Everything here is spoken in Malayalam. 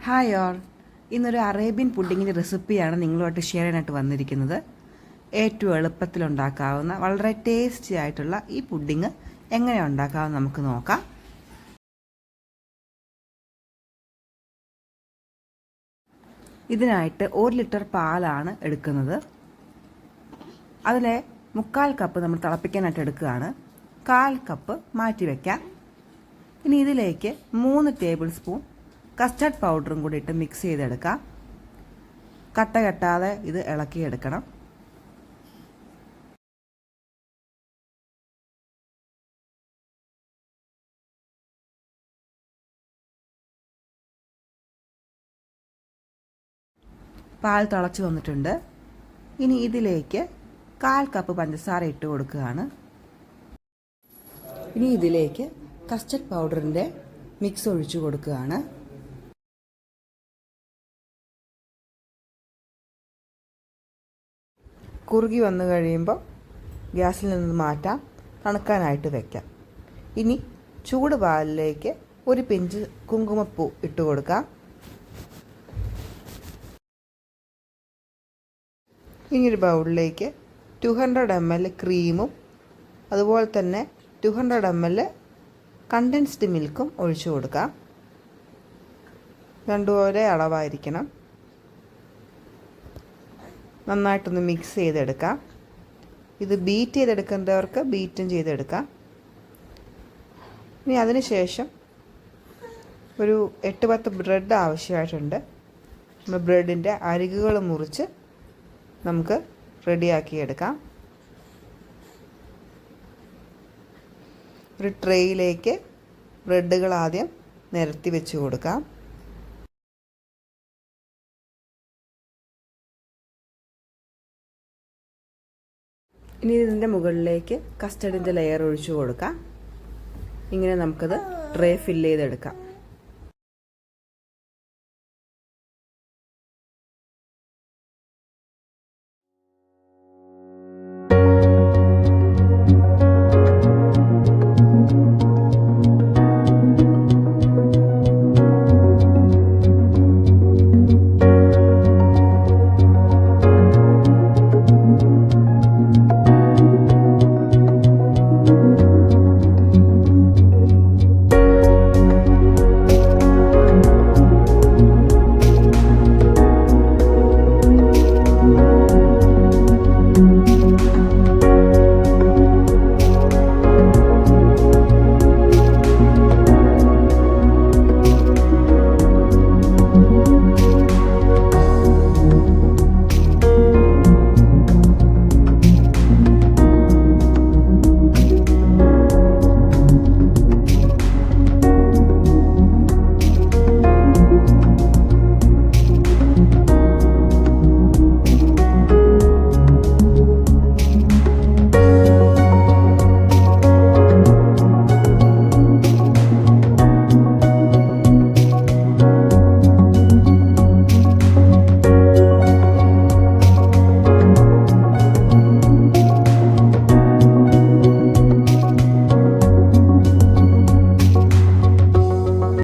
ഹായ് ഓൾ, ഇന്നൊരു അറേബ്യൻ പുഡിങ്ങിൻ്റെ റെസിപ്പിയാണ് നിങ്ങളുമായിട്ട് ഷെയർ ചെയ്യാനായിട്ട് വന്നിരിക്കുന്നത്. ഏറ്റവും എളുപ്പത്തിലുണ്ടാക്കാവുന്ന വളരെ ടേസ്റ്റി ആയിട്ടുള്ള ഈ പുഡിങ് എങ്ങനെ ഉണ്ടാക്കാമെന്ന് നമുക്ക് നോക്കാം. ഇതിനായിട്ട് 1 ലിറ്റർ പാലാണ് എടുക്കുന്നത്. അതിലെ 3/4 കപ്പ് നമ്മൾ തിളപ്പിക്കാനായിട്ട് എടുക്കുകയാണ്. 1/4 കപ്പ് മാറ്റി വയ്ക്കാം. ഇനി ഇതിലേക്ക് 3 ടേബിൾ സ്പൂൺ കസ്റ്റർഡ് പൗഡറും കൂടി ഇട്ട് മിക്സ് ചെയ്തെടുക്കാം. കട്ട കെട്ടാതെ ഇത് ഇളക്കിയെടുക്കണം. പാൽ തിളച്ച് വന്നിട്ടുണ്ട്. ഇനി ഇതിലേക്ക് 1/4 കപ്പ് പഞ്ചസാര ഇട്ട് കൊടുക്കുകയാണ്. ഇനി ഇതിലേക്ക് കസ്റ്റർഡ് പൗഡറിൻ്റെ മിക്സ് ഒഴിച്ചു കൊടുക്കുകയാണ്. കുറുകി വന്നു കഴിയുമ്പോൾ ഗ്യാസിൽ നിന്ന് മാറ്റാം, തണുക്കാനായിട്ട് വയ്ക്കാം. ഇനി ചൂട് പാലിലേക്ക് ഒരു പിഞ്ച് കുങ്കുമപ്പൂ ഇട്ട് കൊടുക്കാം. ഇനി ഒരു ബൗളിലേക്ക് 200 ml ക്രീമും അതുപോലെ തന്നെ 200 ml കണ്ടൻസ്ഡ് മിൽക്കും ഒഴിച്ചു കൊടുക്കാം. രണ്ടും ഒരേ അളവായിരിക്കണം. നന്നായിട്ടൊന്ന് മിക്സ് ചെയ്തെടുക്കാം. ഇത് ബീറ്റ് ചെയ്തെടുക്കേണ്ടവർക്ക് ബീറ്റും ചെയ്തെടുക്കാം. ഇനി അതിനുശേഷം ഒരു 8-10 ബ്രെഡ് ആവശ്യമായിട്ടുണ്ട്. നമ്മൾ ബ്രെഡിൻ്റെ അരികുകൾ മുറിച്ച് നമുക്ക് റെഡിയാക്കിയെടുക്കാം. ഒരു ട്രേയിലേക്ക് ബ്രെഡുകൾ ആദ്യം നിരത്തി വെച്ച് കൊടുക്കാം. ഇനി ഇതിൻ്റെ മുകളിലേക്ക് കസ്റ്റർഡിൻ്റെ ലെയർ ഒഴിച്ചു കൊടുക്കാം. ഇങ്ങനെ നമുക്കത് ട്രേ ഫില്ല് ചെയ്തെടുക്കാം.